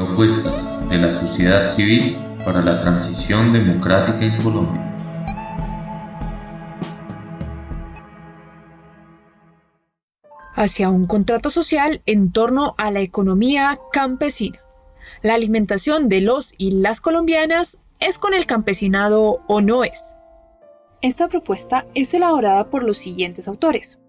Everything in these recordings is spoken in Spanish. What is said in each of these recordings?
Propuestas de la sociedad civil para la transición democrática en Colombia. Hacia un contrato social en torno a la economía campesina. La alimentación de los y las colombianas es con el campesinado o no es. Esta propuesta es elaborada por los siguientes autores: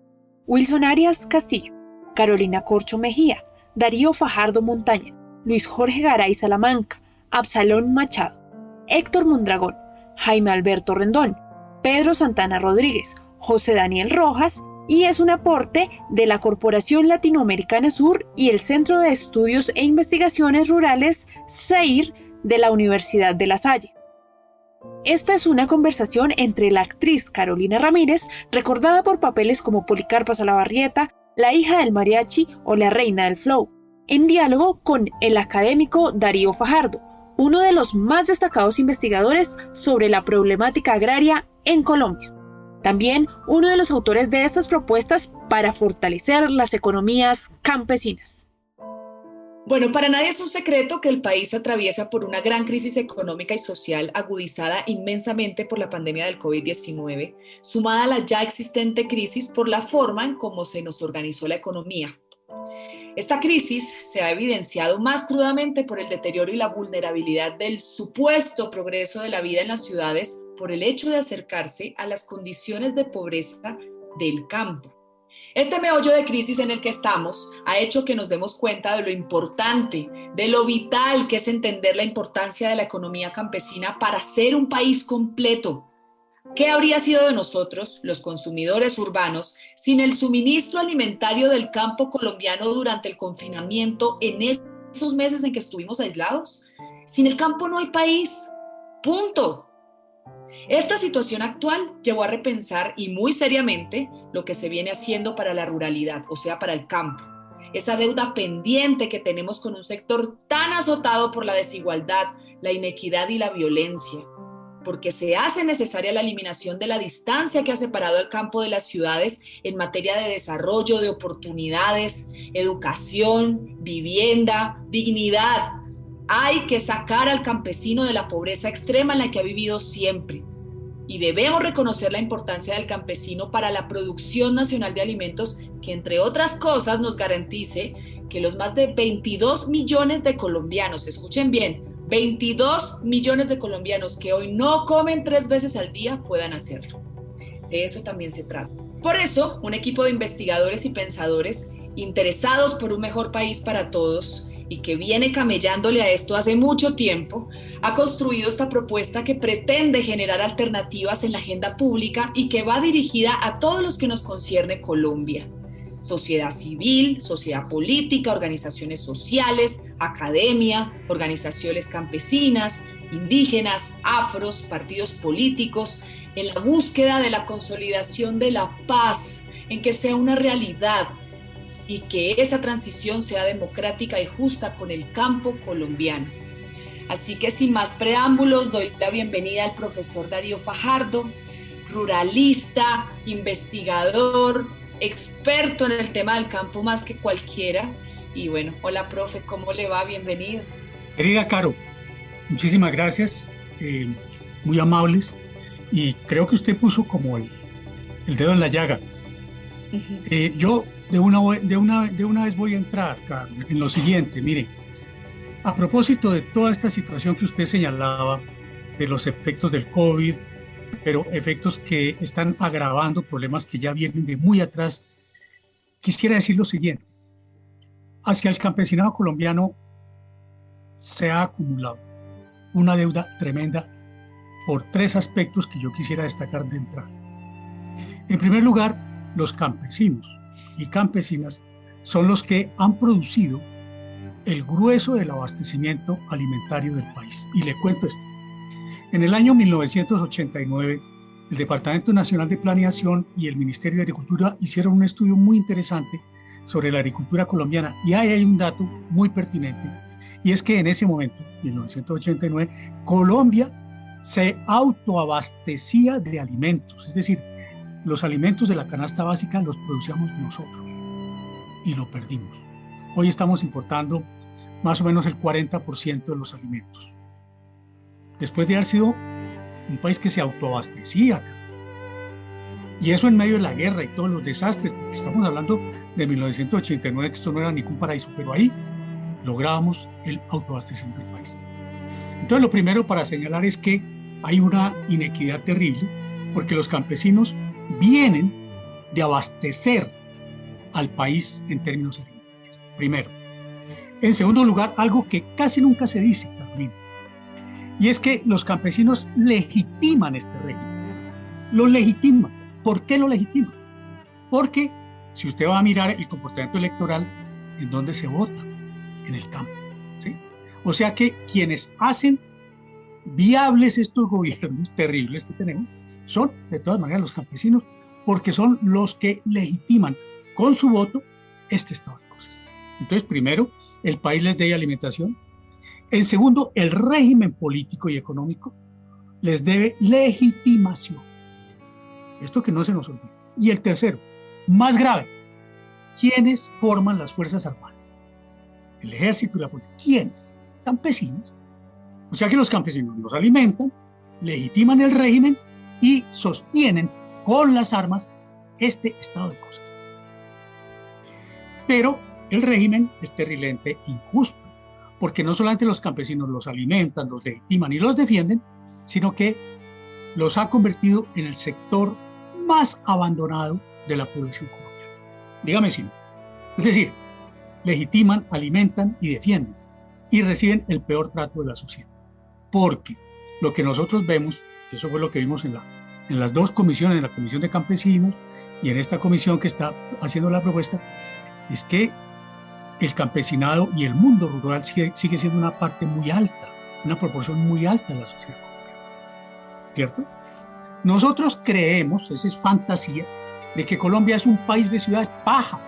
Wilson Arias Castillo, Carolina Corcho Mejía, Darío Fajardo Montaña, Luis Jorge Garay Salamanca, Absalón Machado, Héctor Mondragón, Jaime Alberto Rendón, Pedro Santana Rodríguez, José Daniel Rojas, y es un aporte de la Corporación Latinoamericana Sur y el Centro de Estudios e Investigaciones Rurales CEIR de la Universidad de La Salle. Esta es una conversación entre la actriz Carolina Ramírez, recordada por papeles como Policarpa Salabarrieta, la hija del mariachi o la reina del flow, en diálogo con el académico Darío Fajardo, uno de los más destacados investigadores sobre la problemática agraria en Colombia. También uno de los autores de estas propuestas para fortalecer las economías campesinas. Bueno, para nadie es un secreto que el país atraviesa por una gran crisis económica y social agudizada inmensamente por la pandemia del COVID-19, sumada a la ya existente crisis por la forma en cómo se nos organizó la economía. Esta crisis se ha evidenciado más crudamente por el deterioro y la vulnerabilidad del supuesto progreso de la vida en las ciudades por el hecho de acercarse a las condiciones de pobreza del campo. Este meollo de crisis en el que estamos ha hecho que nos demos cuenta de lo importante, de lo vital que es entender la importancia de la economía campesina para ser un país completo. ¿Qué habría sido de nosotros, los consumidores urbanos, sin el suministro alimentario del campo colombiano durante el confinamiento en esos meses en que estuvimos aislados? Sin el campo no hay país. Punto. Esta situación actual llevó a repensar y muy seriamente lo que se viene haciendo para la ruralidad, o sea, para el campo. Esa deuda pendiente que tenemos con un sector tan azotado por la desigualdad, la inequidad y la violencia, porque se hace necesaria la eliminación de la distancia que ha separado al campo de las ciudades en materia de desarrollo, de oportunidades, educación, vivienda, dignidad. Hay que sacar al campesino de la pobreza extrema en la que ha vivido siempre. Y debemos reconocer la importancia del campesino para la producción nacional de alimentos que, entre otras cosas, nos garantice que los más de 22 millones de colombianos, escuchen bien, 22 millones de colombianos que hoy no comen 3 veces al día puedan hacerlo. De eso también se trata. Por eso, un equipo de investigadores y pensadores interesados por un mejor país para todos y que viene camellándole a esto hace mucho tiempo, ha construido esta propuesta que pretende generar alternativas en la agenda pública y que va dirigida a todos los que nos concierne Colombia. Sociedad civil, sociedad política, organizaciones sociales, academia, organizaciones campesinas, indígenas, afros, partidos políticos, en la búsqueda de la consolidación de la paz, en que sea una realidad y que esa transición sea democrática y justa con el campo colombiano. Así que sin más preámbulos, doy la bienvenida al profesor Darío Fajardo, ruralista, investigador, experto en el tema del campo más que cualquiera. Y bueno, hola profe, ¿cómo le va? Bienvenido. Querida Caro, muchísimas gracias, muy amables, y creo que usted puso como el dedo en la llaga. Yo de una vez voy a entrar, Caro, en lo siguiente. Mire, a propósito de toda esta situación que usted señalaba, de los efectos del COVID, pero efectos que están agravando problemas que ya vienen de muy atrás, quisiera decir lo siguiente. Hacia el campesinado colombiano se ha acumulado una deuda tremenda por 3 aspectos que yo quisiera destacar de entrada. En primer lugar, los campesinos y campesinas son los que han producido el grueso del abastecimiento alimentario del país. Y le cuento esto. En el año 1989, el Departamento Nacional de Planeación y el Ministerio de Agricultura hicieron un estudio muy interesante sobre la agricultura colombiana, y ahí hay un dato muy pertinente, y es que en ese momento, 1989, Colombia se autoabastecía de alimentos, es decir, los alimentos de la canasta básica los producíamos nosotros y lo perdimos. Hoy estamos importando más o menos el 40% de los alimentos. Después de haber sido un país que se autoabastecía. Y eso en medio de la guerra y todos los desastres, porque estamos hablando de 1989, que esto no era ningún paraíso, pero ahí lográbamos el autoabastecimiento del país. Entonces, lo primero para señalar es que hay una inequidad terrible, porque los campesinos vienen de abastecer al país en términos alimentarios, primero. En segundo lugar, algo que casi nunca se dice, Carolina, y es que los campesinos legitiman este régimen. Lo legitiman. ¿Por qué lo legitiman? Porque si usted va a mirar el comportamiento electoral, ¿en dónde se vota? En el campo, ¿sí? O sea que quienes hacen viables estos gobiernos terribles que tenemos son, de todas maneras, los campesinos, porque son los que legitiman con su voto este estado de cosas. Entonces, primero, el país les debe alimentación. En segundo, el régimen político y económico les debe legitimación. Esto que no se nos olvide. Y el tercero, más grave, ¿quiénes forman las Fuerzas Armadas? El ejército y la policía. ¿Quiénes? Campesinos. O sea que los campesinos los alimentan, legitiman el régimen y sostienen con las armas este estado de cosas. Pero el régimen es terriblemente injusto, porque no solamente los campesinos los alimentan, los legitiman y los defienden, sino que los ha convertido en el sector más abandonado de la población colombiana. Dígame si no. Es decir, legitiman, alimentan y defienden y reciben el peor trato de la sociedad. Porque lo que nosotros vemos, eso fue lo que vimos en las dos comisiones, en la Comisión de Campesinos y en esta comisión que está haciendo la propuesta, es que el campesinado y el mundo rural sigue siendo una parte muy alta, una proporción muy alta de la sociedad colombiana. ¿Cierto? Nosotros creemos, esa es fantasía, de que Colombia es un país de ciudades. Paja.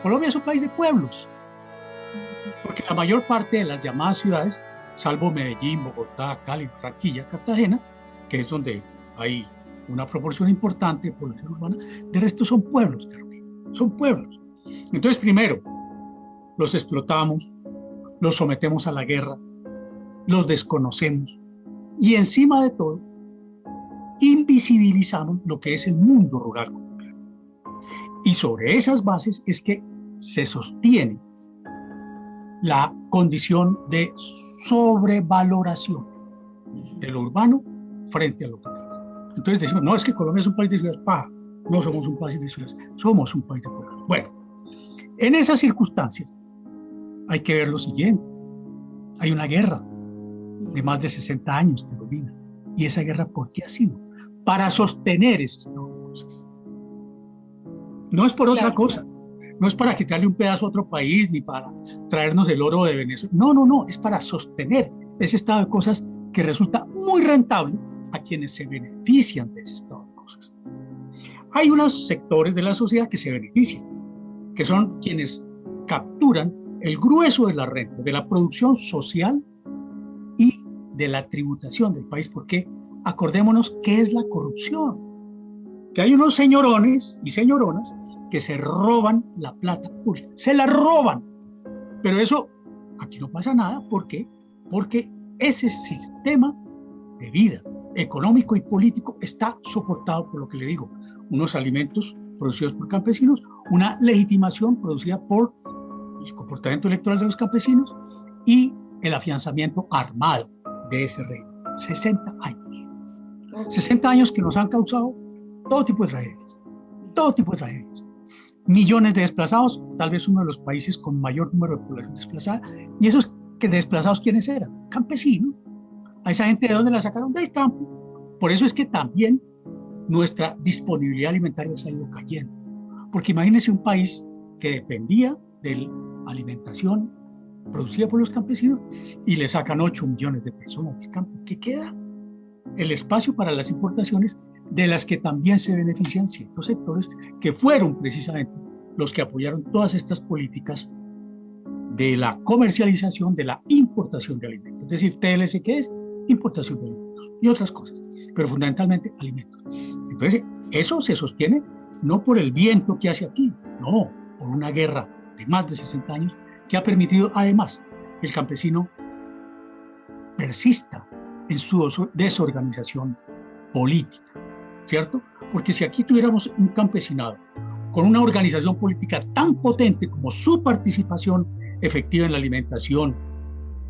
Colombia es un país de pueblos. Porque la mayor parte de las llamadas ciudades, salvo Medellín, Bogotá, Cali, Barranquilla, Cartagena, que es donde hay una proporción importante de población urbana, de resto son pueblos, Carolina, son pueblos. Entonces, primero, los explotamos, los sometemos a la guerra, los desconocemos y encima de todo, invisibilizamos lo que es el mundo rural colombiano. Y sobre esas bases es que se sostiene la condición de sobrevaloración de lo urbano frente a lo rural. Entonces decimos, no, es que Colombia es un país de ciudades. Paja, no somos un país de ciudades, somos un país de pueblos. Bueno, en esas circunstancias hay que ver lo siguiente. Hay una guerra de más de 60 años, Carolina. ¿Y esa guerra por qué ha sido? Para sostener ese estado de cosas. No es por otra cosa. No es para quitarle un pedazo a otro país ni para traernos el oro de Venezuela. No. Es para sostener ese estado de cosas que resulta muy rentable a quienes se benefician de ese estado de cosas. Hay unos sectores de la sociedad que se benefician, que son quienes capturan el grueso de la renta, de la producción social y de la tributación del país, porque acordémonos qué es la corrupción, que hay unos señorones y señoronas que se roban la plata pública, se la roban, pero eso aquí no pasa nada. ¿Por qué? Porque ese sistema de vida económico y político está soportado por lo que le digo, unos alimentos producidos por campesinos, una legitimación producida por el comportamiento electoral de los campesinos y el afianzamiento armado de ese régimen. 60 años. 60 años que nos han causado todo tipo de tragedias. Todo tipo de tragedias. Millones de desplazados, tal vez uno de los países con mayor número de población desplazada. ¿Y esos que desplazados quiénes eran? Campesinos. ¿A esa gente de dónde la sacaron? Del campo. Por eso es que también nuestra disponibilidad alimentaria se ha ido cayendo. Porque imagínense un país que dependía de la alimentación producida por los campesinos y le sacan 8 millones de personas del campo. ¿Qué queda? El espacio para las importaciones, de las que también se benefician ciertos sectores que fueron precisamente los que apoyaron todas estas políticas de la comercialización, de la importación de alimentos. Es decir, TLC, ¿qué es? Importación de alimentos y otras cosas, pero fundamentalmente alimentos. Entonces, eso se sostiene no por el viento que hace aquí, no, por una guerra de más de 60 años que ha permitido además el campesino persista en su desorganización política, ¿cierto? Porque si aquí tuviéramos un campesinado con una organización política tan potente como su participación efectiva en la alimentación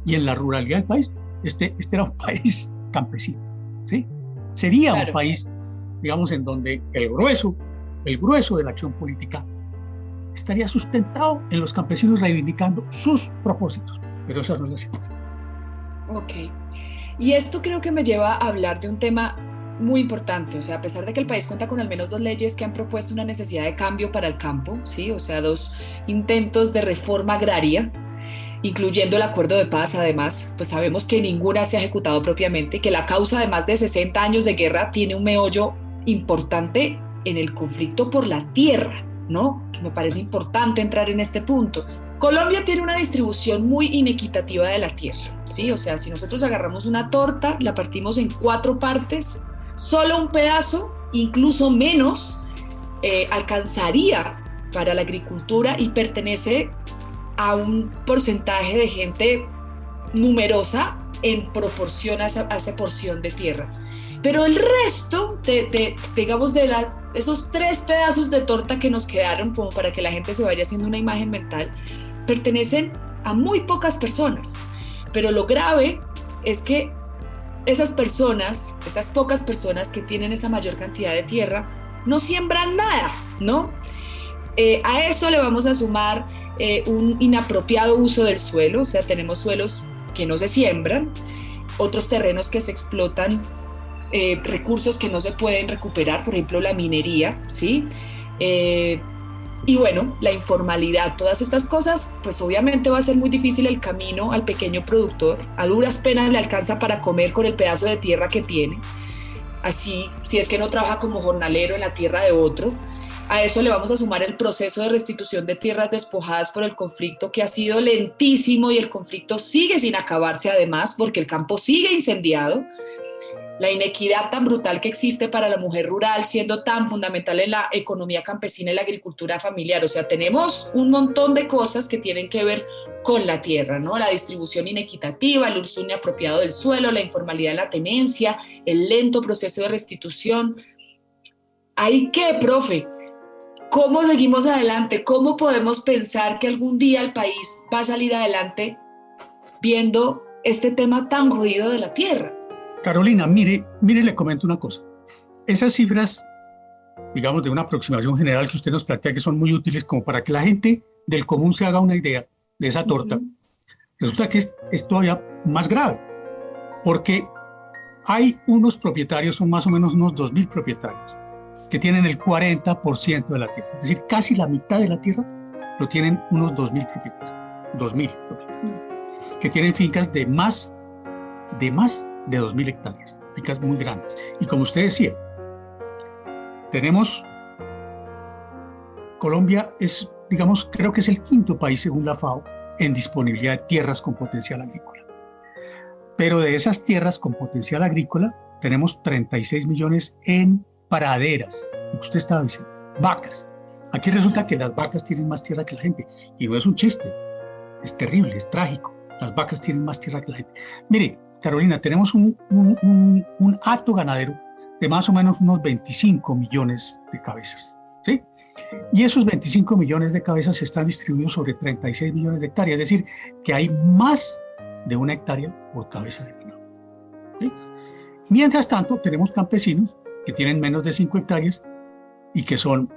y en la ruralidad del país, este era un país campesino, ¿sí? Sería un país, digamos, en donde el grueso de la acción política estaría sustentado en los campesinos reivindicando sus propósitos, pero esa no es la situación. Ok, y esto creo que me lleva a hablar de un tema muy importante, o sea, a pesar de que el país cuenta con al menos 2 leyes que han propuesto una necesidad de cambio para el campo, ¿sí? O sea, 2 intentos de reforma agraria, incluyendo el acuerdo de paz, además, pues sabemos que ninguna se ha ejecutado propiamente, que la causa de más de 60 años de guerra tiene un meollo importante en el conflicto por la tierra, ¿no? Que me parece importante entrar en este punto. Colombia tiene una distribución muy inequitativa de la tierra, ¿sí? O sea, si nosotros agarramos una torta, la partimos en 4 partes, solo un pedazo, incluso menos, alcanzaría para la agricultura y pertenece a un porcentaje de gente numerosa en proporción a esa porción de tierra. Pero el resto, digamos, esos 3 pedazos de torta que nos quedaron, como para que la gente se vaya haciendo una imagen mental, pertenecen a muy pocas personas. Pero lo grave es que esas pocas personas que tienen esa mayor cantidad de tierra, no siembran nada, ¿no? A eso le vamos a sumar un inapropiado uso del suelo, o sea, tenemos suelos que no se siembran, otros terrenos que se explotan, recursos que no se pueden recuperar, por ejemplo, la minería, ¿sí? Y bueno, la informalidad, todas estas cosas, pues obviamente va a ser muy difícil el camino al pequeño productor. A duras penas le alcanza para comer con el pedazo de tierra que tiene. Así, si es que no trabaja como jornalero en la tierra de otro. A eso le vamos a sumar el proceso de restitución de tierras despojadas por el conflicto, que ha sido lentísimo y el conflicto sigue sin acabarse además, porque el campo sigue incendiado. La inequidad tan brutal que existe para la mujer rural, siendo tan fundamental en la economía campesina y la agricultura familiar. O sea, tenemos un montón de cosas que tienen que ver con la tierra, ¿no? La distribución inequitativa, el uso inapropiado del suelo, la informalidad de la tenencia, el lento proceso de restitución. ¿Ahí qué, profe? ¿Cómo seguimos adelante? ¿Cómo podemos pensar que algún día el país va a salir adelante viendo este tema tan jodido de la tierra? Carolina, mire, le comento una cosa. Esas cifras, digamos, de una aproximación general que usted nos plantea, que son muy útiles como para que la gente del común se haga una idea de esa torta, resulta que es todavía más grave, porque hay unos propietarios, son más o menos unos 2.000 propietarios, que tienen el 40% de la tierra. Es decir, casi la mitad de la tierra lo tienen unos 2.000 propietarios. 2.000 propietarios. Que tienen fincas de más de 2.000 hectáreas, fincas muy grandes. Y como usted decía, Colombia es, digamos, creo que es el 5º país según la FAO en disponibilidad de tierras con potencial agrícola. Pero de esas tierras con potencial agrícola tenemos 36 millones en praderas, lo que usted estaba diciendo, vacas. Aquí resulta que las vacas tienen más tierra que la gente, y no es un chiste, es terrible, es trágico. Las vacas tienen más tierra que la gente. Mire, Carolina, tenemos un hato ganadero de más o menos unos 25 millones de cabezas, ¿sí? Y esos 25 millones de cabezas están distribuidos sobre 36 millones de hectáreas, es decir, que hay más de 1 hectárea por cabeza de ganado, ¿sí? Mientras tanto, tenemos campesinos que tienen menos de 5 hectáreas y que son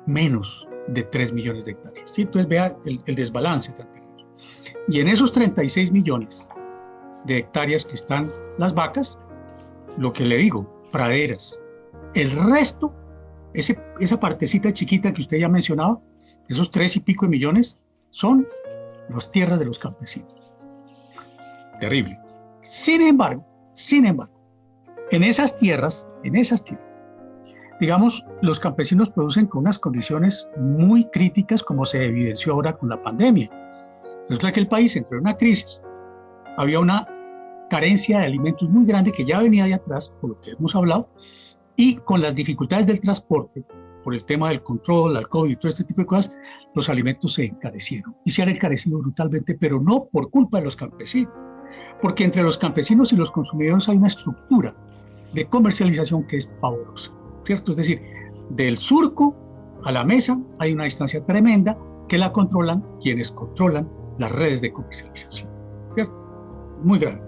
menos de 3 millones de hectáreas, ¿sí? Entonces vea el desbalance tan terrible. Y en esos 36 millones de hectáreas que están las vacas, lo que le digo, praderas. El resto, esa partecita chiquita que usted ya mencionaba, esos 3 y pico de millones, son las tierras de los campesinos. Terrible. Sin embargo, en esas tierras, digamos, los campesinos producen con unas condiciones muy críticas, como se evidenció ahora con la pandemia. Resulta que el país entró en una crisis, había una carencia de alimentos muy grande que ya venía de atrás, por lo que hemos hablado, y con las dificultades del transporte, por el tema del control, al COVID y todo este tipo de cosas, los alimentos se encarecieron y se han encarecido brutalmente, pero no por culpa de los campesinos, porque entre los campesinos y los consumidores hay una estructura de comercialización que es pavorosa, ¿cierto? Es decir, del surco a la mesa hay una distancia tremenda que la controlan quienes controlan las redes de comercialización, ¿cierto? Muy grande.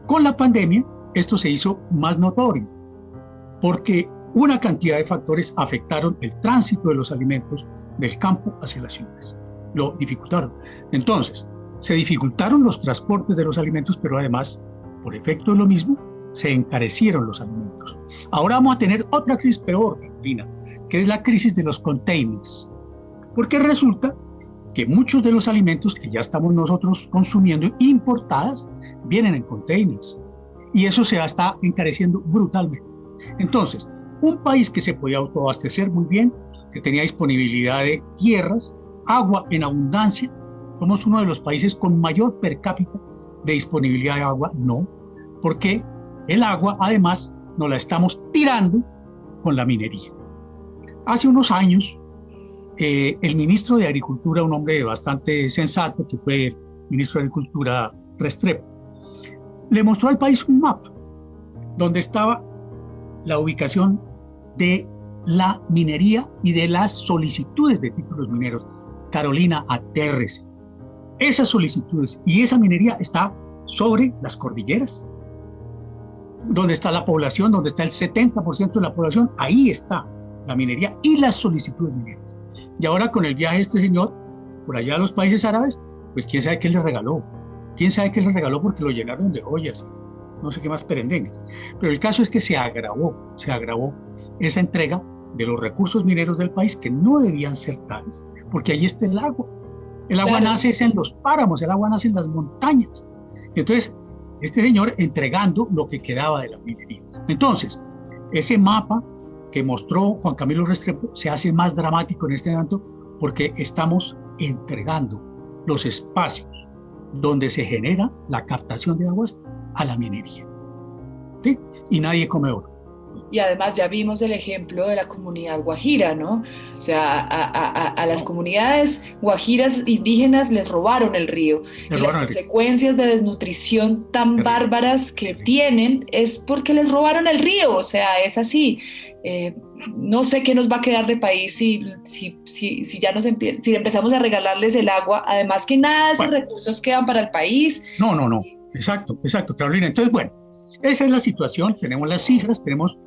Con la pandemia, esto se hizo más notorio, porque una cantidad de factores afectaron el tránsito de los alimentos del campo hacia las ciudades. Lo dificultaron. Entonces, se dificultaron los transportes de los alimentos, pero además, por efecto de lo mismo, se encarecieron los alimentos. Ahora vamos a tener otra crisis peor, Carolina, que es la crisis de los containers. Porque resulta que muchos de los alimentos que ya estamos nosotros consumiendo importadas vienen en containers. Y eso se está encareciendo brutalmente. Entonces, un país que se podía autoabastecer muy bien, que tenía disponibilidad de tierras, agua en abundancia, somos uno de los países con mayor per cápita de disponibilidad de agua, no, porque el agua además nos la estamos tirando con la minería. Hace unos años, el ministro de Agricultura, un hombre bastante sensato, que fue el ministro de Agricultura Restrepo, le mostró al país un mapa donde estaba la ubicación de la minería y de las solicitudes de títulos mineros. Carolina, atérrese. Esas solicitudes y esa minería está sobre las cordilleras, donde está la población, donde está el 70% de la población, ahí está la minería y las solicitudes mineras. Y ahora con el viaje de este señor por allá a los países árabes, pues quién sabe qué le regaló. Quién sabe qué le regaló porque lo llenaron de joyas, no sé qué más perendengues. Pero el caso es que se agravó esa entrega de los recursos mineros del país que no debían ser tales, porque ahí está el agua. El agua Claro. nace en los páramos, el agua nace en las montañas. Entonces, este señor entregando lo que quedaba de la minería. Entonces, ese mapa que mostró Juan Camilo Restrepo se hace más dramático en este momento porque estamos entregando los espacios donde se genera la captación de aguas a la minería. ¿Sí? Y nadie come oro. Y además ya vimos el ejemplo de la comunidad guajira, ¿no? O sea, a las comunidades guajiras indígenas les robaron el río. Y las consecuencias de desnutrición tan bárbaras que tienen es porque les robaron el río. O sea, es así. No sé qué nos va a quedar de país si ya si empezamos a regalarles el agua. Además que nada de esos recursos quedan para el país. No. Exacto, Carolina. Entonces, bueno, esa es la situación, tenemos las cifras, tenemos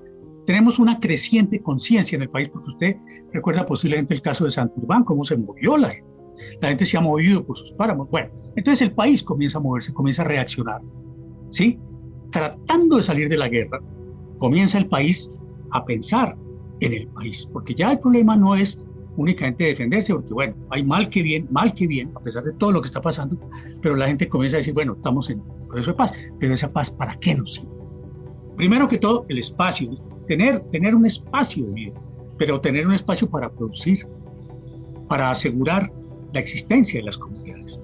una creciente conciencia en el país, porque usted recuerda posiblemente el caso de Santurbán, cómo se movió la gente. La gente se ha movido por sus páramos. Bueno, entonces el país comienza a moverse, comienza a reaccionar, ¿sí? Tratando de salir de la guerra, comienza el país a pensar en el país, porque ya el problema no es únicamente defenderse, porque bueno, hay mal que bien, a pesar de todo lo que está pasando, pero la gente comienza a decir, bueno, estamos en proceso de paz, pero esa paz, ¿para qué nos sirve? Primero que todo, el espacio, tener un espacio de vida, pero tener un espacio para producir, para asegurar la existencia de las comunidades.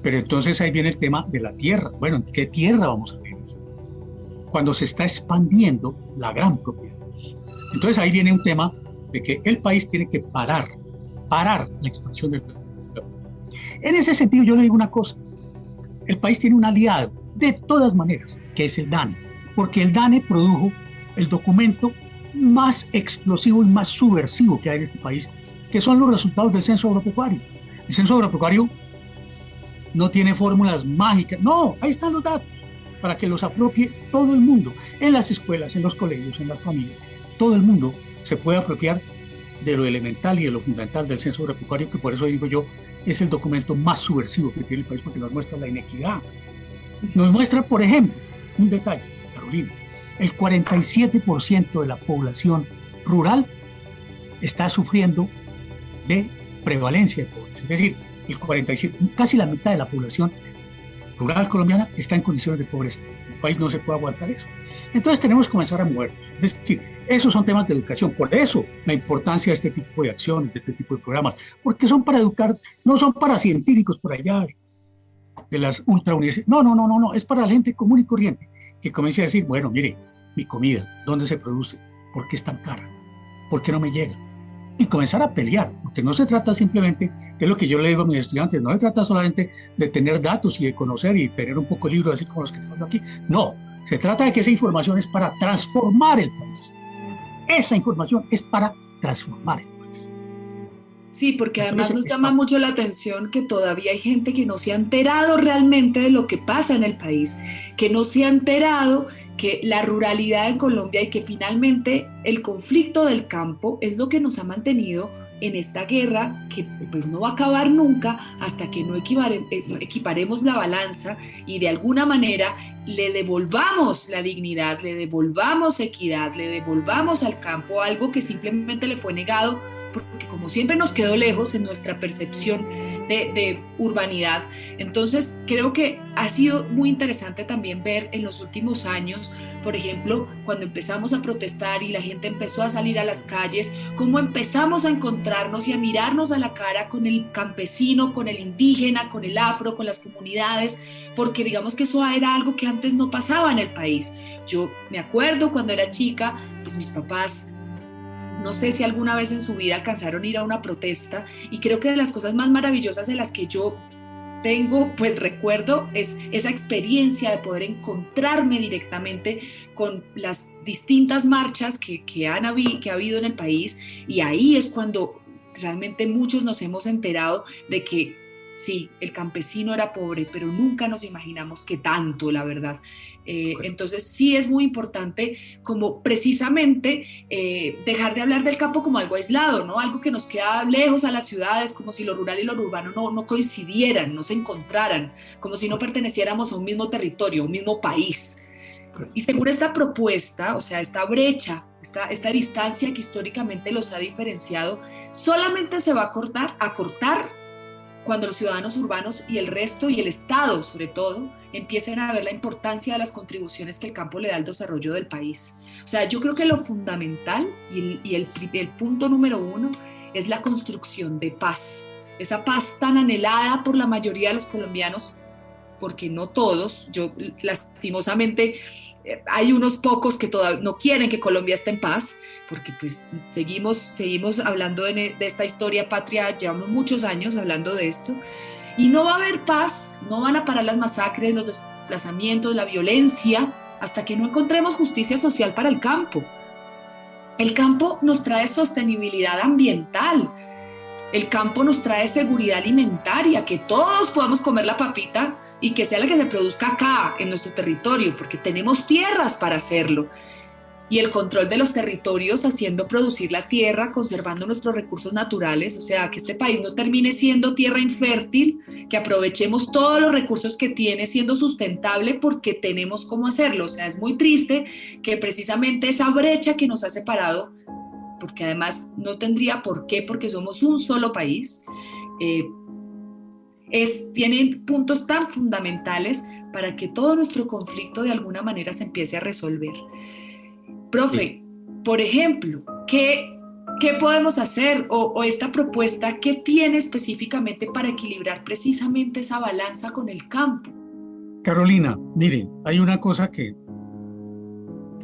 Pero entonces ahí viene el tema de la tierra. Bueno, ¿en qué tierra vamos a vivir? Cuando se está expandiendo la gran propiedad. Entonces ahí viene un tema de que el país tiene que parar la expansión del planeta. En ese sentido, yo le digo una cosa: el país tiene un aliado, de todas maneras, que es el DANE, porque el DANE produjo el documento más explosivo y más subversivo que hay en este país, que son los resultados del censo agropecuario. El censo agropecuario no tiene fórmulas mágicas, no, ahí están los datos, para que los apropie todo el mundo, en las escuelas, en los colegios, en las familias, todo el mundo se puede apropiar de lo elemental y de lo fundamental del censo agropecuario, que por eso digo yo, es el documento más subversivo que tiene el país, porque nos muestra la inequidad. Nos muestra, por ejemplo, un detalle, Carolina: el 47% de la población rural está sufriendo de prevalencia de pobreza. Es decir, el 47%, casi la mitad de la población rural colombiana está en condiciones de pobreza. El país no se puede aguantar eso. Entonces tenemos que comenzar a movernos. Es decir, esos son temas de educación. Por eso la importancia de este tipo de acciones, de este tipo de programas, porque son para educar, no son para científicos por allá de las ultrauniversidades. No, es para la gente común y corriente, que comience a decir, bueno, mire, mi comida, ¿dónde se produce? ¿Por qué es tan cara? ¿por qué no me llega? Y comenzar a pelear, porque no se trata simplemente, que es lo que yo le digo a mis estudiantes, no se trata solamente de tener datos y de conocer y tener un poco de libros así como los que tengo aquí. No, se trata de que esa información es para transformar el país. Esa información es para transformar el país. Sí, porque además nos llama mucho la atención que todavía hay gente que no se ha enterado realmente de lo que pasa en el país, que no se ha enterado que la ruralidad en Colombia y que finalmente el conflicto del campo es lo que nos ha mantenido en esta guerra que pues no va a acabar nunca hasta que no equiparemos la balanza y de alguna manera le devolvamos la dignidad, le devolvamos equidad, le devolvamos al campo algo que simplemente le fue negado porque como siempre nos quedó lejos en nuestra percepción de urbanidad. Entonces creo que ha sido muy interesante también ver en los últimos años, por ejemplo, cuando empezamos a protestar y la gente empezó a salir a las calles, cómo empezamos a encontrarnos y a mirarnos a la cara con el campesino, con el indígena, con el afro, con las comunidades, porque digamos que eso era algo que antes no pasaba en el país. Yo me acuerdo cuando era chica, pues mis papás, no sé si alguna vez en su vida alcanzaron a ir a una protesta, y creo que de las cosas más maravillosas de las que yo tengo, pues recuerdo, es esa experiencia de poder encontrarme directamente con las distintas marchas que ha habido en el país, y ahí es cuando realmente muchos nos hemos enterado de que sí, el campesino era pobre, pero nunca nos imaginamos que tanto, la verdad. Entonces sí es muy importante como precisamente dejar de hablar del campo como algo aislado, ¿no? Algo que nos queda lejos a las ciudades, como si lo rural y lo urbano no coincidieran, no se encontraran, como si no perteneciéramos a un mismo territorio, un mismo país. Y según esta propuesta, o sea, esta brecha, esta distancia que históricamente los ha diferenciado, solamente se va a cortar cuando los ciudadanos urbanos y el resto, y el Estado sobre todo, empiecen a ver la importancia de las contribuciones que el campo le da al desarrollo del país. O sea, yo creo que lo fundamental y el punto número uno es la construcción de paz. Esa paz tan anhelada por la mayoría de los colombianos, porque no todos, yo lastimosamente hay unos pocos que todavía no quieren que Colombia esté en paz, porque pues seguimos hablando de esta historia patria, llevamos muchos años hablando de esto, y no va a haber paz, no van a parar las masacres, los desplazamientos, la violencia, hasta que no encontremos justicia social para el campo. El campo nos trae sostenibilidad ambiental, el campo nos trae seguridad alimentaria, que todos podamos comer la papita y que sea la que se produzca acá, en nuestro territorio, porque tenemos tierras para hacerlo. Y el control de los territorios haciendo producir la tierra, conservando nuestros recursos naturales, o sea, que este país no termine siendo tierra infértil, que aprovechemos todos los recursos que tiene siendo sustentable porque tenemos cómo hacerlo. O sea, es muy triste que precisamente esa brecha que nos ha separado, porque además no tendría por qué, porque somos un solo país, tienen puntos tan fundamentales para que todo nuestro conflicto de alguna manera se empiece a resolver. Profe, por ejemplo, ¿qué podemos hacer o esta propuesta qué tiene específicamente para equilibrar precisamente esa balanza con el campo? Carolina, miren, hay una cosa que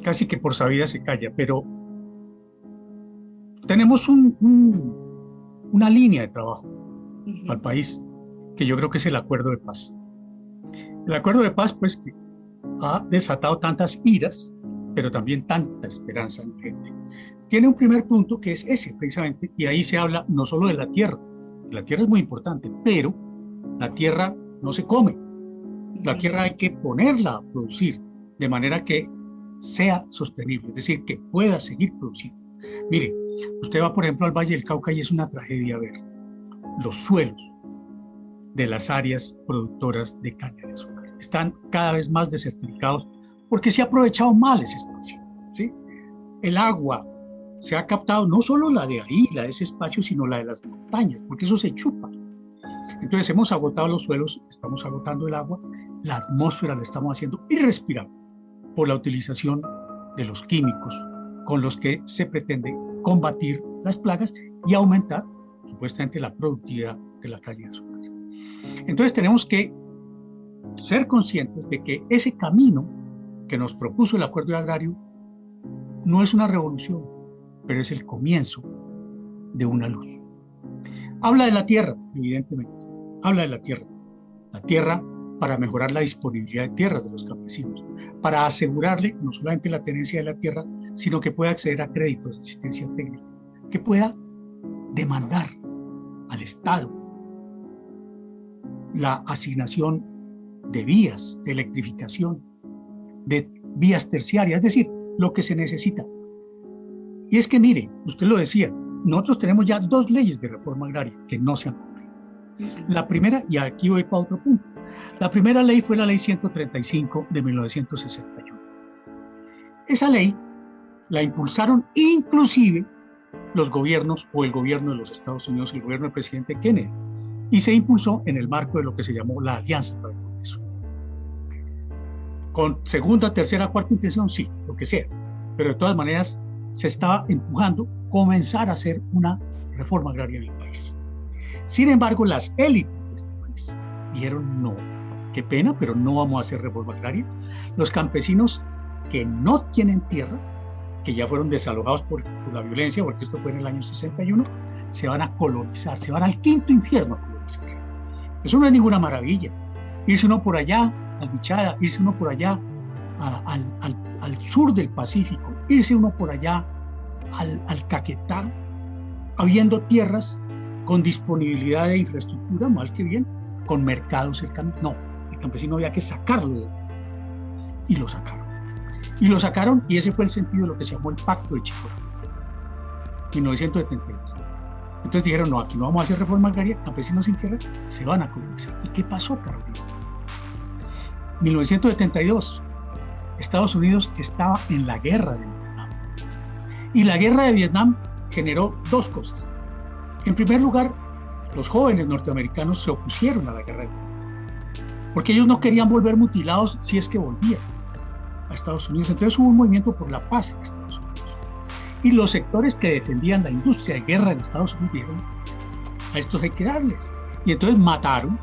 casi que por sabida se calla, pero tenemos una línea de trabajo al país, que yo creo que es el acuerdo de paz. El acuerdo de paz, pues, que ha desatado tantas iras, pero también tanta esperanza en la gente. Tiene un primer punto que es ese, precisamente, y ahí se habla no solo de la tierra es muy importante, pero la tierra no se come. La tierra hay que ponerla a producir de manera que sea sostenible, es decir, que pueda seguir produciendo. Mire, usted va, por ejemplo, al Valle del Cauca y es una tragedia ver los suelos de las áreas productoras de caña de azúcar. Están cada vez más desertificados porque se ha aprovechado mal ese espacio, ¿sí? El agua se ha captado, no solo la de ahí, la de ese espacio, sino la de las montañas, porque eso se chupa. Entonces hemos agotado los suelos, estamos agotando el agua, la atmósfera la estamos haciendo irrespirable por la utilización de los químicos con los que se pretende combatir las plagas y aumentar supuestamente la productividad de la caña de azúcar. Entonces tenemos que ser conscientes de que ese camino que nos propuso el acuerdo agrario no es una revolución, pero es el comienzo de una luz. Habla de la tierra, evidentemente, habla de la tierra para mejorar la disponibilidad de tierras de los campesinos, para asegurarle no solamente la tenencia de la tierra, sino que pueda acceder a créditos, asistencia técnica, que pueda demandar al Estado la asignación de vías de electrificación, de vías terciarias, es decir, lo que se necesita. Y es que mire, usted lo decía, nosotros tenemos ya 2 leyes de reforma agraria que no se han cumplido. La primera, y aquí voy para otro punto, la primera ley fue la ley 135 de 1961. Esa ley la impulsaron inclusive los gobiernos o el gobierno de los Estados Unidos, el gobierno del presidente Kennedy, y se impulsó en el marco de lo que se llamó la Alianza para el Progreso. Con segunda, tercera, cuarta intención, sí, lo que sea, pero de todas maneras se estaba empujando comenzar a hacer una reforma agraria en el país. Sin embargo, las élites de este país dijeron no, qué pena, pero no vamos a hacer reforma agraria. Los campesinos que no tienen tierra, que ya fueron desalojados por la violencia, porque esto fue en el año 61, se van a colonizar, se van al quinto infierno a colonizar. Eso no es ninguna maravilla. Irse uno por allá, al Bichada, irse uno por allá al sur del Pacífico, irse uno por allá al Caquetá, habiendo tierras con disponibilidad de infraestructura, mal que bien, con mercados cercanos. No, el campesino había que sacarlo de ahí. Y lo sacaron. Y lo sacaron, y ese fue el sentido de lo que se llamó el Pacto de Chicora, 1972. Entonces dijeron, no, aquí no vamos a hacer reforma agraria, campesinos sin tierra se van a colonizar. ¿Y qué pasó, Carolina? 1972, Estados Unidos estaba en la guerra de Vietnam. Y la guerra de Vietnam generó 2 cosas. En primer lugar, los jóvenes norteamericanos se opusieron a la guerra de Vietnam, porque ellos no querían volver mutilados si es que volvían a Estados Unidos. Entonces hubo un movimiento por la paz en Estados Unidos. Y los sectores que defendían la industria de guerra en Estados Unidos dijeron, a estos hay que darles. Y entonces mataron,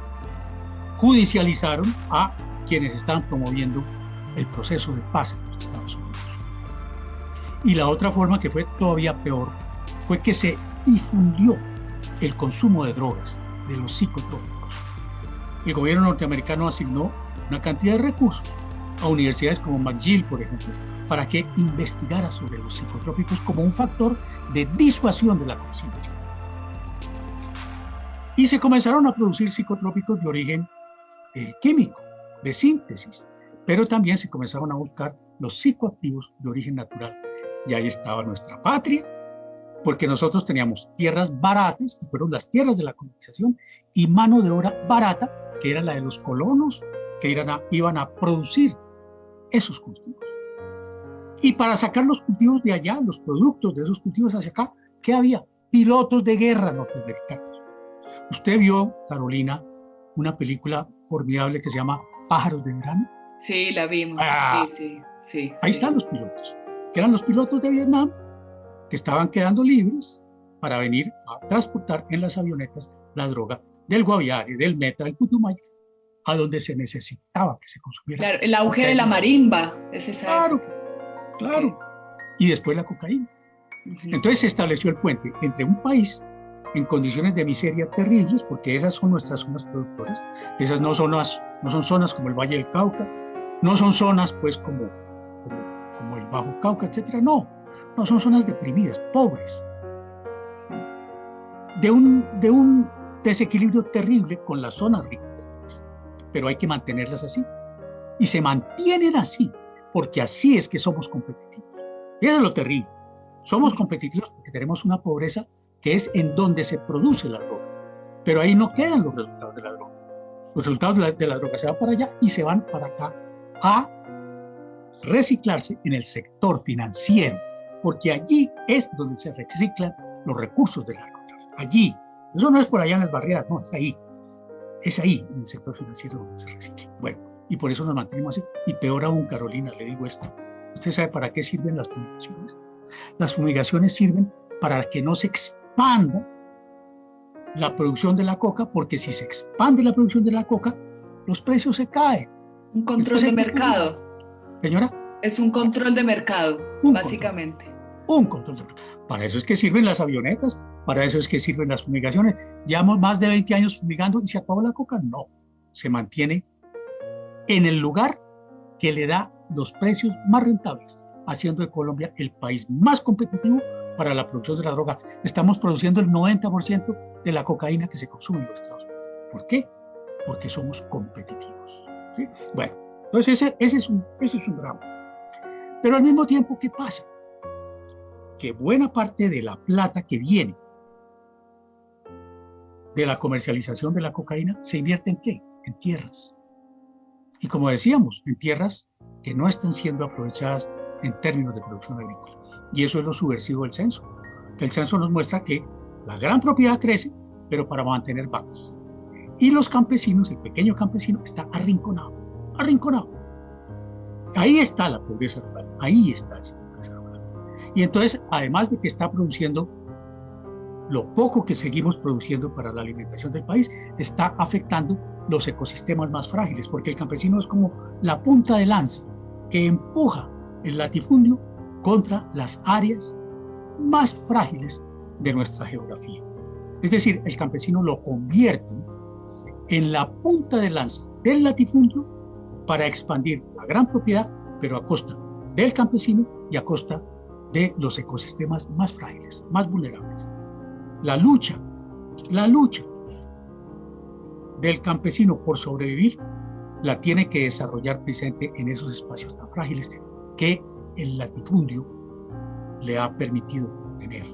judicializaron a quienes estaban promoviendo el proceso de paz en los Estados Unidos. Y la otra forma, que fue todavía peor, fue que se difundió el consumo de drogas, de los psicotrópicos. El gobierno norteamericano asignó una cantidad de recursos a universidades como McGill, por ejemplo, para que investigara sobre los psicotrópicos como un factor de disuasión de la conciencia. Y se comenzaron a producir psicotrópicos de origen químico, de síntesis, pero también se comenzaron a buscar los psicoactivos de origen natural. Y ahí estaba nuestra patria, porque nosotros teníamos tierras baratas, que fueron las tierras de la colonización, y mano de obra barata, que era la de los colonos, que iban a producir esos cultivos. Y para sacar los cultivos de allá, los productos de esos cultivos hacia acá, ¿qué había? Pilotos de guerra norteamericanos. Usted vio, Carolina, una película formidable que se llama Pájaros de Verano. Sí, la vimos. Sí. Ahí están los pilotos, que eran los pilotos de Vietnam, que estaban quedando libres para venir a transportar en las avionetas la droga del Guaviare, del Meta, del Putumayo, a donde se necesitaba que se consumiera. Claro, el auge de la marimba es esa. Claro. Y después la cocaína. Entonces se estableció el puente entre un país en condiciones de miseria terribles, porque esas son nuestras zonas productoras, esas no son zonas como el Valle del Cauca, no son zonas pues como el Bajo Cauca, etcétera, no son zonas deprimidas, pobres, de un desequilibrio terrible con las zonas ricas del país, pero hay que mantenerlas así, y se mantienen así, porque así es que somos competitivos. Eso es lo terrible, somos competitivos porque tenemos una pobreza que es en donde se produce la droga, pero ahí no quedan los resultados de la droga. Los resultados de la droga se van para allá y se van para acá a reciclarse en el sector financiero, porque allí es donde se reciclan los recursos del narcotráfico. Allí, eso no es por allá en las barriadas, no, es ahí en el sector financiero donde se recicla. Bueno, y por eso nos mantenemos así. Y peor aún, Carolina, le digo esto, ¿usted sabe para qué sirven las fumigaciones? Las fumigaciones sirven para que no se expanda la producción de la coca, porque si se expande la producción de la coca, los precios se caen. Un control de mercado. Señora. Es un control de mercado, básicamente. un control de plagas. Para eso es que sirven las avionetas, para eso es que sirven las fumigaciones. Llevamos más de 20 años fumigando y se acabó la coca. No, se mantiene en el lugar que le da los precios más rentables, haciendo de Colombia el país más competitivo para la producción de la droga. Estamos produciendo el 90% de la cocaína que se consume en los Estados Unidos. ¿Por qué? Porque somos competitivos, ¿sí? Bueno, entonces ese es un drama. Pero al mismo tiempo, ¿qué pasa? Que buena parte de la plata que viene de la comercialización de la cocaína se invierte ¿en qué? En tierras. Y como decíamos, en tierras que no están siendo aprovechadas en términos de producción agrícola. Y eso es lo subversivo del censo. El censo nos muestra que la gran propiedad crece, pero para mantener vacas. Y los campesinos, el pequeño campesino, está arrinconado. Ahí está la pobreza rural, ahí está esa pobreza rural. Y entonces, además de que está produciendo lo poco que seguimos produciendo para la alimentación del país, está afectando los ecosistemas más frágiles, porque el campesino es como la punta de lanza que empuja el latifundio contra las áreas más frágiles de nuestra geografía. Es decir, el campesino lo convierte en la punta de lanza del latifundio para expandir la gran propiedad, pero a costa del campesino y a costa de los ecosistemas más frágiles, más vulnerables. La lucha del campesino por sobrevivir la tiene que desarrollar presente en esos espacios tan frágiles que el latifundio le ha permitido tener,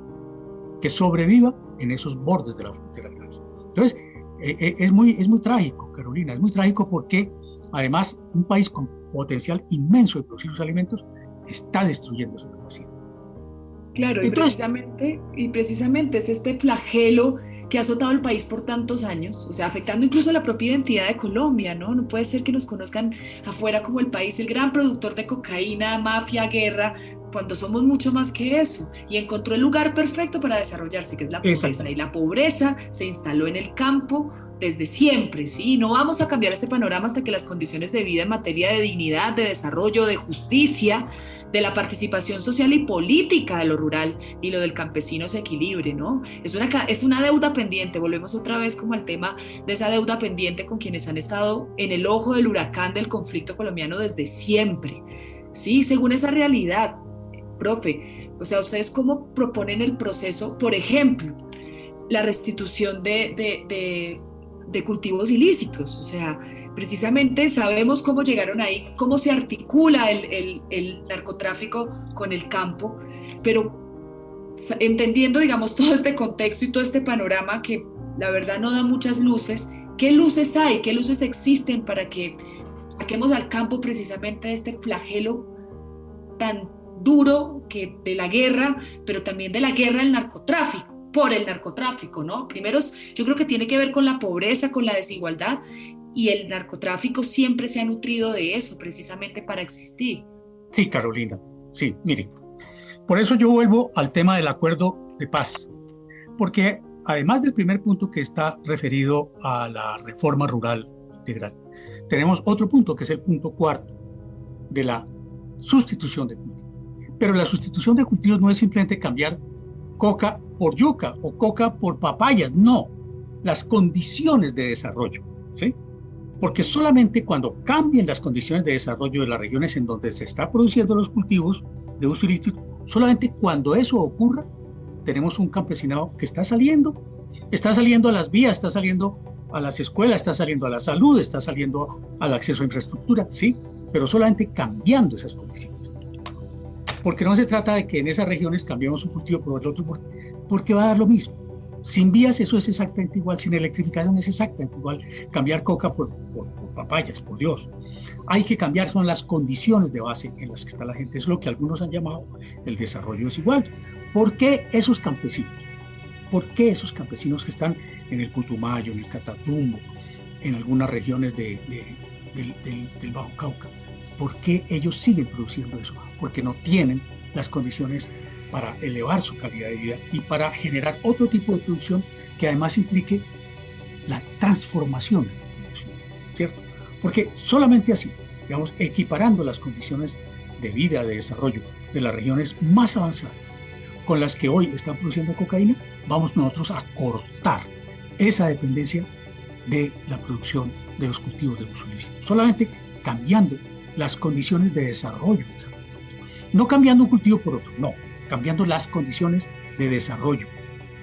que sobreviva en esos bordes de la frontera legal. Entonces, es muy trágico, Carolina, es muy trágico porque además un país con potencial inmenso de producir sus alimentos está destruyendo esa capacidad. Claro, entonces, y precisamente es este flagelo que ha azotado el país por tantos años, o sea, afectando incluso la propia identidad de Colombia, ¿no? No puede ser que nos conozcan afuera como el país, el gran productor de cocaína, mafia, guerra, cuando somos mucho más que eso. Y encontró el lugar perfecto para desarrollarse, que es la pobreza. Y la pobreza se instaló en el campo desde siempre, ¿sí? No vamos a cambiar este panorama hasta que las condiciones de vida en materia de dignidad, de desarrollo, de justicia, de la participación social y política de lo rural y lo del campesino se equilibre, ¿no? Es una deuda pendiente, volvemos otra vez como al tema de esa deuda pendiente con quienes han estado en el ojo del huracán del conflicto colombiano desde siempre, ¿sí? Según esa realidad, profe, o sea, ¿ustedes cómo proponen el proceso, por ejemplo, la restitución de cultivos ilícitos? O sea, precisamente sabemos cómo llegaron ahí, cómo se articula el narcotráfico con el campo, pero entendiendo, digamos, todo este contexto y todo este panorama que la verdad no da muchas luces, ¿qué luces hay? ¿Qué luces existen para que saquemos al campo precisamente de este flagelo tan duro que de la guerra, pero también de la guerra del narcotráfico? Por el narcotráfico, ¿no? Primero, yo creo que tiene que ver con la pobreza, con la desigualdad, y el narcotráfico siempre se ha nutrido de eso, precisamente para existir. Sí, Carolina, sí, mire, por eso yo vuelvo al tema del acuerdo de paz, porque además del primer punto que está referido a la reforma rural integral, tenemos otro punto que es el punto cuarto de la sustitución de cultivos. Pero la sustitución de cultivos no es simplemente cambiar coca por yuca o coca por papayas, no, las condiciones de desarrollo, ¿sí? Porque solamente cuando cambien las condiciones de desarrollo de las regiones en donde se está produciendo los cultivos de uso ilícito, solamente cuando eso ocurra, tenemos un campesinado que está saliendo a las vías, está saliendo a las escuelas, está saliendo a la salud, está saliendo al acceso a infraestructura, sí, pero solamente cambiando esas condiciones. Porque no se trata de que en esas regiones cambiemos un cultivo por otro, porque va a dar lo mismo. Sin vías eso es exactamente igual, sin electrificación es exactamente igual, cambiar coca por papayas, por Dios. Hay que cambiar, son las condiciones de base en las que está la gente, es lo que algunos han llamado el desarrollo desigual. ¿Por qué esos campesinos? ¿Por qué esos campesinos que están en el Putumayo, en el Catatumbo, en algunas regiones del Bajo Cauca? ¿Por qué ellos siguen produciendo eso? Porque no tienen las condiciones para elevar su calidad de vida y para generar otro tipo de producción que además implique la transformación de la producción, ¿cierto? Porque solamente así, digamos, equiparando las condiciones de vida, de desarrollo de las regiones más avanzadas con las que hoy están produciendo cocaína, vamos nosotros a cortar esa dependencia de la producción de los cultivos de uso ilícito, solamente cambiando las condiciones de desarrollo de esas regiones. No cambiando un cultivo por otro, no, cambiando las condiciones de desarrollo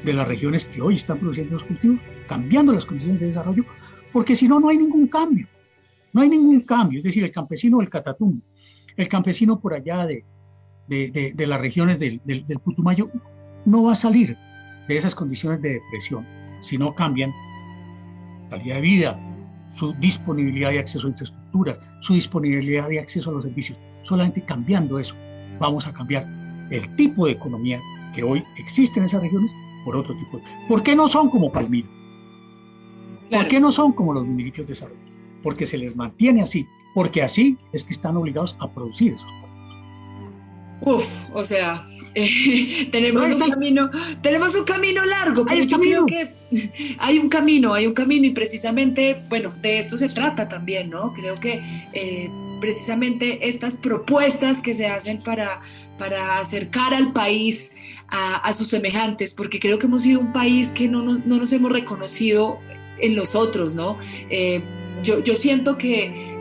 de las regiones que hoy están produciendo los cultivos, cambiando las condiciones de desarrollo, porque si no, no hay ningún cambio. No hay ningún cambio, es decir, el campesino del Catatumbo, el campesino por allá de las regiones del Putumayo, no va a salir de esas condiciones de depresión si no cambian calidad de vida, su disponibilidad de acceso a infraestructuras, su disponibilidad de acceso a los servicios. Solamente cambiando eso vamos a cambiar el tipo de economía que hoy existe en esas regiones por otro tipo de... ¿Por qué no son como Palmira? ¿Por qué no son como los municipios desarrollados? Porque se les mantiene así, porque así es que están obligados a producir esos productos. O sea, tenemos un camino largo, pero yo creo que hay un camino y precisamente, bueno, de esto se trata también, ¿no? Creo que precisamente estas propuestas que se hacen para acercar al país a sus semejantes, porque creo que hemos sido un país que no nos hemos reconocido en los otros, ¿no? Yo siento que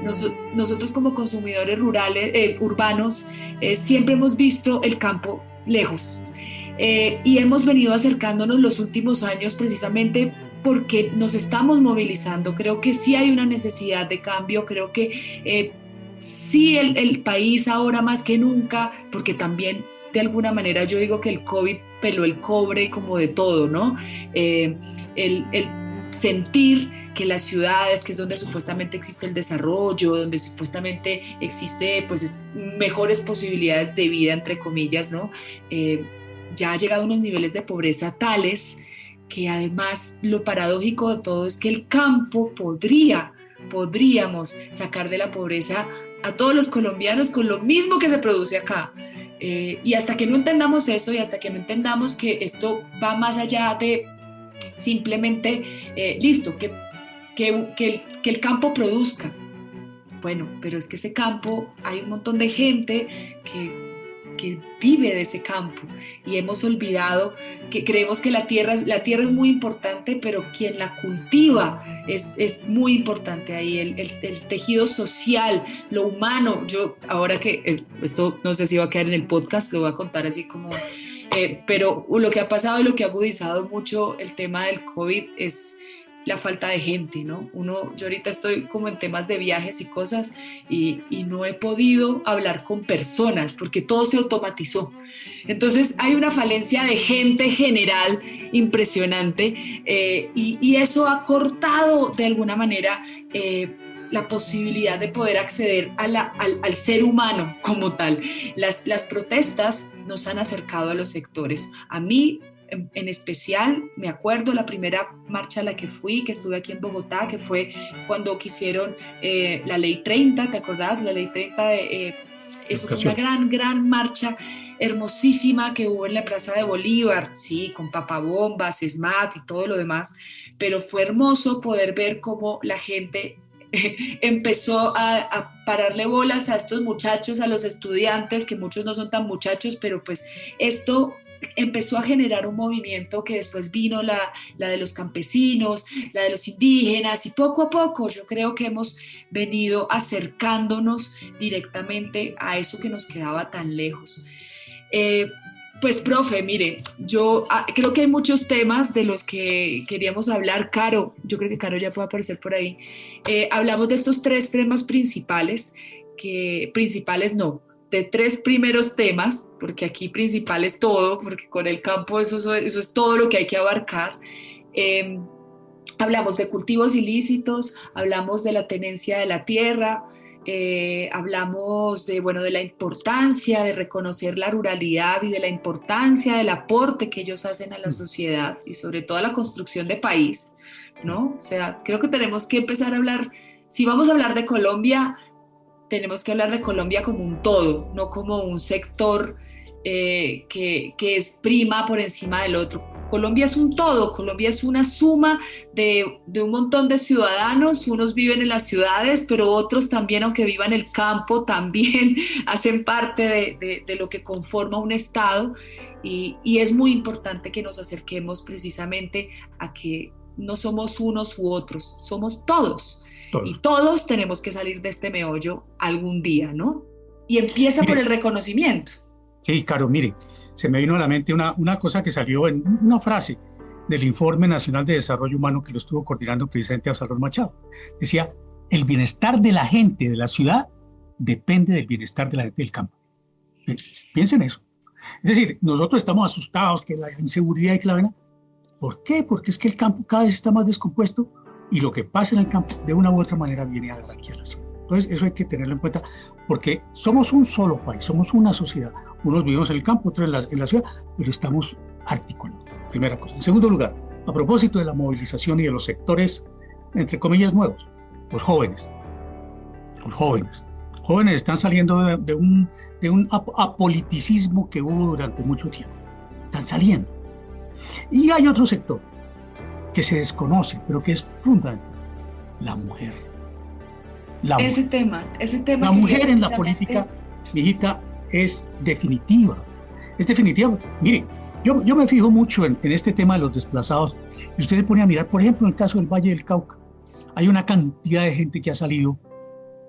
nosotros como consumidores urbanos, siempre hemos visto el campo lejos y hemos venido acercándonos los últimos años precisamente porque nos estamos movilizando. Creo que sí hay una necesidad de cambio, creo que sí el país ahora más que nunca, porque también de alguna manera yo digo que el COVID peló el cobre como de todo, ¿no? El sentir que las ciudades, que es donde supuestamente existe el desarrollo, donde supuestamente existe pues mejores posibilidades de vida, entre comillas, ¿no? Ya ha llegado a unos niveles de pobreza tales que además lo paradójico de todo es que el campo podríamos sacar de la pobreza a todos los colombianos con lo mismo que se produce acá. Y hasta que no entendamos eso y hasta que no entendamos que esto va más allá de simplemente, listo, que el campo produzca. Bueno, pero es que ese campo, hay un montón de gente que vive de ese campo y hemos olvidado que creemos que la tierra es muy importante, pero quien la cultiva es muy importante ahí, el tejido social, lo humano. Yo ahora que esto no sé si va a quedar en el podcast, lo voy a contar así como... pero lo que ha pasado y lo que ha agudizado mucho el tema del COVID es la falta de gente, ¿no? Yo ahorita estoy como en temas de viajes y cosas y no he podido hablar con personas porque todo se automatizó. Entonces hay una falencia de gente general impresionante y eso ha cortado de alguna manera la posibilidad de poder acceder al ser humano como tal. Las protestas nos han acercado a los sectores. A mí, en especial, me acuerdo la primera marcha a la que fui, que estuve aquí en Bogotá, que fue cuando quisieron la Ley 30, ¿te acordás? La Ley 30, eso fue una gran marcha hermosísima que hubo en la Plaza de Bolívar, sí, con papabombas, SMAT y todo lo demás, pero fue hermoso poder ver cómo la gente empezó a pararle bolas a estos muchachos, a los estudiantes, que muchos no son tan muchachos, pero pues esto empezó a generar un movimiento que después vino la de los campesinos, la de los indígenas y poco a poco yo creo que hemos venido acercándonos directamente a eso que nos quedaba tan lejos. Pues profe, mire, yo creo que hay muchos temas de los que queríamos hablar. Caro, yo creo que Caro ya puede aparecer por ahí. Hablamos de estos 3 temas principales, de 3 primeros temas, porque aquí principal es todo, porque con el campo eso es todo lo que hay que abarcar. Hablamos de cultivos ilícitos, hablamos de la tenencia de la tierra, hablamos de la importancia de reconocer la ruralidad y de la importancia del aporte que ellos hacen a la sociedad y sobre todo a la construcción de país, ¿no? O sea, creo que tenemos que empezar a hablar, si vamos a hablar de Colombia, tenemos que hablar de Colombia como un todo, no como un sector que es prima por encima del otro. Colombia es un todo, Colombia es una suma de un montón de ciudadanos, unos viven en las ciudades, pero otros también, aunque vivan en el campo, también hacen parte de lo que conforma un Estado, y es muy importante que nos acerquemos precisamente a que no somos unos u otros, somos todos. Y todos tenemos que salir de este meollo algún día, ¿no? Y empieza por el reconocimiento. Sí, Caro, mire, se me vino a la mente una cosa que salió en una frase del Informe Nacional de Desarrollo Humano que lo estuvo coordinando precisamente Absalón Machado. Decía, el bienestar de la gente de la ciudad depende del bienestar de la gente del campo. Piensen eso. Es decir, nosotros estamos asustados que la inseguridad y que la vaina. ¿Por qué? Porque es que el campo cada vez está más descompuesto y lo que pasa en el campo de una u otra manera viene aquí a la ciudad. Entonces eso hay que tenerlo en cuenta porque somos un solo país, somos una sociedad. Unos vivimos en el campo, otros en la ciudad, pero estamos articulados. Primera cosa. En segundo lugar, a propósito de la movilización y de los sectores, entre comillas, nuevos, los jóvenes. Los jóvenes están saliendo de un apoliticismo que hubo durante mucho tiempo. Están saliendo. Y hay otro sector que se desconoce, pero que es fundamental, la mujer. Ese tema. La mujer en la política, mi hijita, es definitiva. Es definitiva. Mire, yo me fijo mucho en este tema de los desplazados. Y usted se pone a mirar, por ejemplo, en el caso del Valle del Cauca, hay una cantidad de gente que ha salido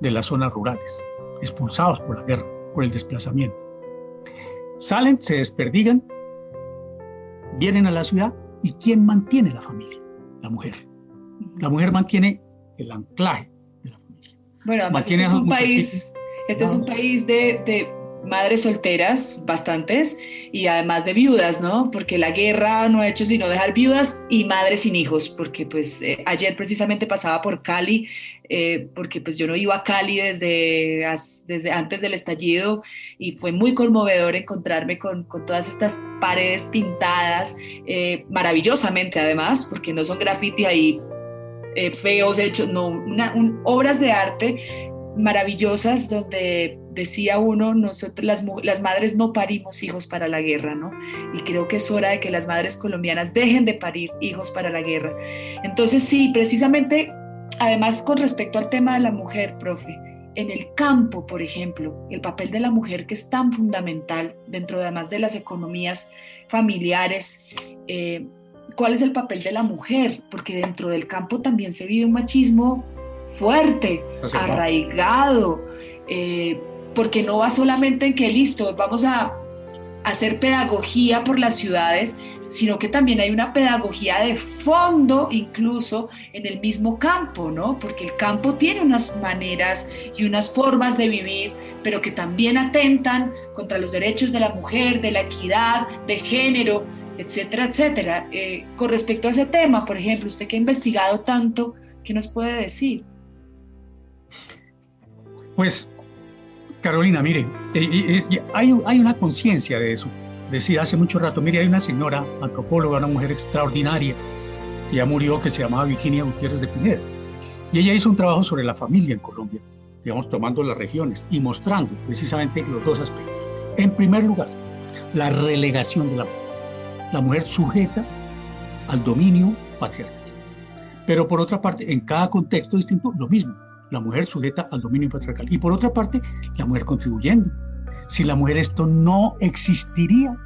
de las zonas rurales, expulsados por la guerra, por el desplazamiento. Salen, se desperdigan, vienen a la ciudad, ¿y quién mantiene la familia? La mujer. La mujer mantiene el anclaje de la familia. Bueno, además este es un país de madres solteras, bastantes, y además de viudas, ¿no? Porque la guerra no ha hecho sino dejar viudas y madres sin hijos, porque pues ayer precisamente pasaba por Cali, porque pues yo no iba a Cali desde antes del estallido, y fue muy conmovedor encontrarme con todas estas paredes pintadas, maravillosamente además, porque no son graffiti ahí feos hechos, no, obras de arte maravillosas donde decía uno, nosotros las madres no parimos hijos para la guerra, ¿no? Y creo que es hora de que las madres colombianas dejen de parir hijos para la guerra. Entonces sí, precisamente, además con respecto al tema de la mujer, profe, en el campo, por ejemplo, el papel de la mujer que es tan fundamental dentro además de las economías familiares, ¿cuál es el papel de la mujer? Porque dentro del campo también se vive un machismo fuerte, arraigado, porque no va solamente en que listo, vamos a hacer pedagogía por las ciudades, sino que también hay una pedagogía de fondo incluso en el mismo campo, ¿no? Porque el campo tiene unas maneras y unas formas de vivir, pero que también atentan contra los derechos de la mujer, de la equidad, de género, etcétera, etcétera. Con respecto a ese tema, por ejemplo, usted que ha investigado tanto, ¿qué nos puede decir? Pues, Carolina, mire, hay una conciencia de eso. Decía hace mucho rato, mire, hay una señora antropóloga, una mujer extraordinaria, que ya murió, que se llamaba Virginia Gutiérrez de Pineda. Y ella hizo un trabajo sobre la familia en Colombia, digamos, tomando las regiones y mostrando precisamente los dos aspectos. En primer lugar, la relegación de la mujer. La mujer sujeta al dominio patriarcal. Pero por otra parte, en cada contexto distinto, lo mismo. La mujer sujeta al dominio patriarcal. Y por otra parte, la mujer contribuyendo. Sin la mujer esto no existiría.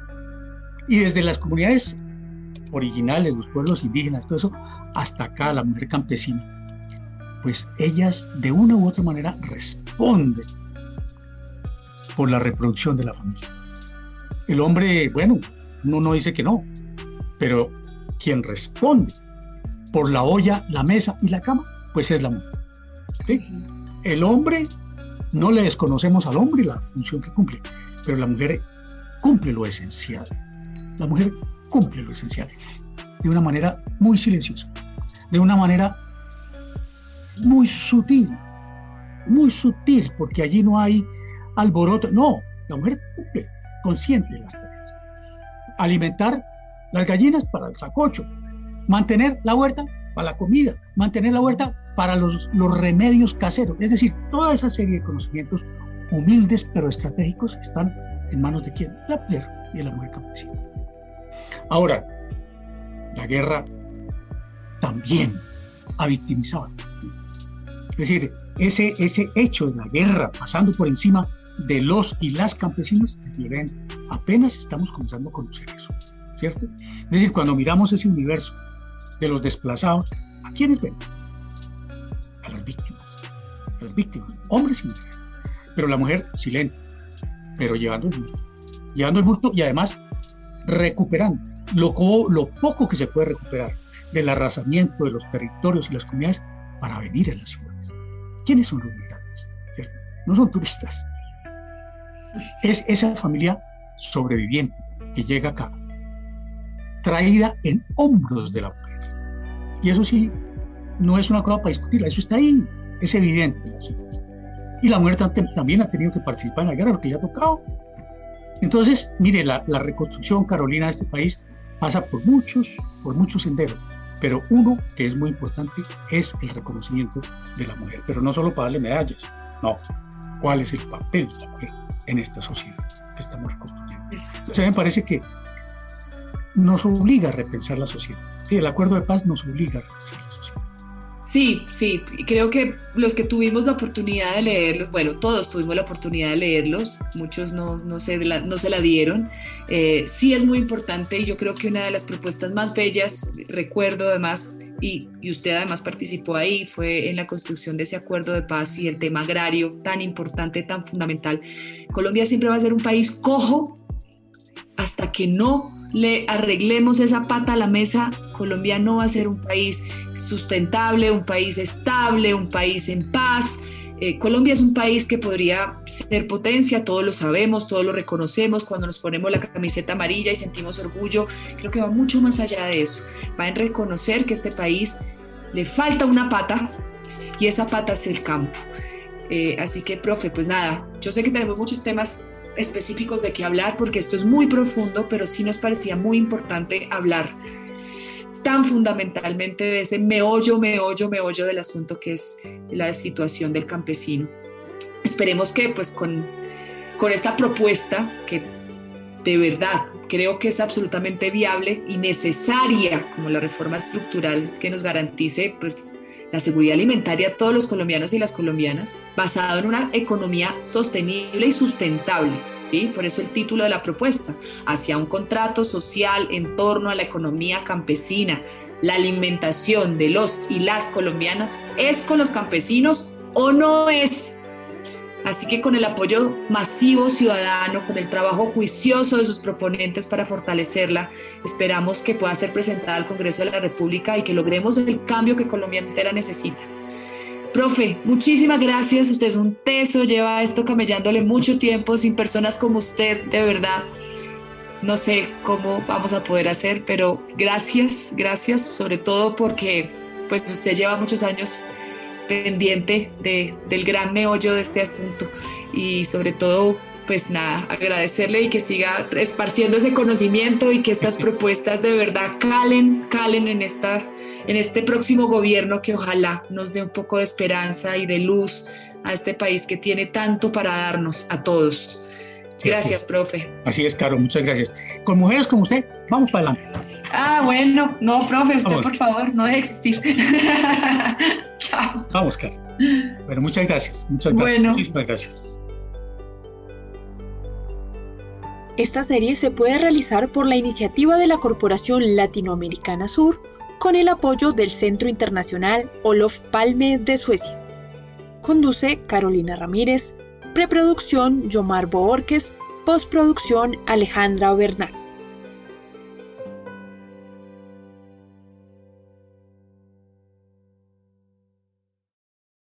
Y desde las comunidades originales, los pueblos indígenas, todo eso, hasta acá la mujer campesina, pues ellas de una u otra manera responden por la reproducción de la familia. El hombre, bueno, uno no dice que no, pero quien responde por la olla, la mesa y la cama, pues es la mujer. ¿Sí? El hombre, no le desconocemos al hombre la función que cumple, pero la mujer cumple lo esencial. La mujer cumple lo esencial de una manera muy silenciosa, de una manera muy sutil, porque allí no hay alboroto. No, la mujer cumple, consciente de las tareas. Alimentar las gallinas para el sancocho, mantener la huerta para la comida, mantener la huerta para los remedios caseros. Es decir, toda esa serie de conocimientos humildes pero estratégicos están en manos de quién, la mujer y de la mujer campesina. Ahora, la guerra también ha victimizado. Es decir, ese hecho de la guerra pasando por encima de los y las campesinos es violento. Apenas estamos comenzando a conocer eso, ¿cierto? Es decir, cuando miramos ese universo de los desplazados, ¿a quiénes ven? A las víctimas, hombres y mujeres. Pero la mujer silente, pero llevando el bulto y además recuperando lo poco que se puede recuperar del arrasamiento de los territorios y las comunidades para venir a las ciudades. ¿Quiénes son los migrantes? ¿Cierto? No son turistas. Es esa familia sobreviviente que llega acá, traída en hombros de la mujer. Y eso sí, no es una cosa para discutirla, eso está ahí, es evidente. Y la mujer también ha tenido que participar en la guerra porque le ha tocado. Entonces, mire, la reconstrucción, Carolina, de este país pasa por muchos senderos, pero uno que es muy importante es el reconocimiento de la mujer, pero no solo para darle medallas, no, ¿cuál es el papel de la mujer en esta sociedad que estamos reconstruyendo? Entonces, me parece que nos obliga a repensar la sociedad. Sí, el acuerdo de paz nos obliga a repensar la sociedad. Sí, creo que los que tuvimos la oportunidad de leerlos, bueno, todos tuvimos la oportunidad de leerlos, muchos no se la dieron. Sí es muy importante y yo creo que una de las propuestas más bellas, recuerdo además, y usted además participó ahí, fue en la construcción de ese acuerdo de paz y el tema agrario tan importante, tan fundamental. Colombia siempre va a ser un país cojo hasta que no le arreglemos esa pata a la mesa. Colombia no va a ser un país sustentable, un país estable, un país en paz. Colombia es un país que podría ser potencia, todos lo sabemos, todos lo reconocemos cuando nos ponemos la camiseta amarilla y sentimos orgullo. Creo que va mucho más allá de eso. Va en reconocer que a este país le falta una pata y esa pata es el campo. Así que, profe, pues nada, yo sé que tenemos muchos temas específicos de qué hablar porque esto es muy profundo, pero sí nos parecía muy importante hablar tan fundamentalmente de ese meollo del asunto que es la situación del campesino. Esperemos que pues con esta propuesta que de verdad creo que es absolutamente viable y necesaria como la reforma estructural que nos garantice pues la seguridad alimentaria a todos los colombianos y las colombianas, basado en una economía sostenible y sustentable, ¿sí? Por eso el título de la propuesta, hacia un contrato social en torno a la economía campesina. La alimentación de los y las colombianas ¿es con los campesinos o no es? Así que con el apoyo masivo ciudadano, con el trabajo juicioso de sus proponentes para fortalecerla, esperamos que pueda ser presentada al Congreso de la República y que logremos el cambio que Colombia entera necesita. Profe, muchísimas gracias, usted es un teso, lleva esto camellándole mucho tiempo, sin personas como usted, de verdad, no sé cómo vamos a poder hacer, pero gracias, sobre todo porque pues usted lleva muchos años pendiente del gran meollo de este asunto y sobre todo pues nada, agradecerle y que siga esparciendo ese conocimiento y que estas propuestas de verdad calen en este próximo gobierno que ojalá nos dé un poco de esperanza y de luz a este país que tiene tanto para darnos a todos. Gracias, profe. Así es, Caro, muchas gracias. Con mujeres como usted, vamos para adelante. Bueno, no, profe, usted vamos. Por favor, no deje de existir. Chao. Vamos, Caro. Bueno, muchas gracias. Bueno. Muchísimas gracias. Esta serie se puede realizar por la iniciativa de la Corporación Latinoamericana Sur con el apoyo del Centro Internacional Olof Palme de Suecia. Conduce Carolina Ramírez. Preproducción, Yomar Boorques. Postproducción, Alejandra Bernal.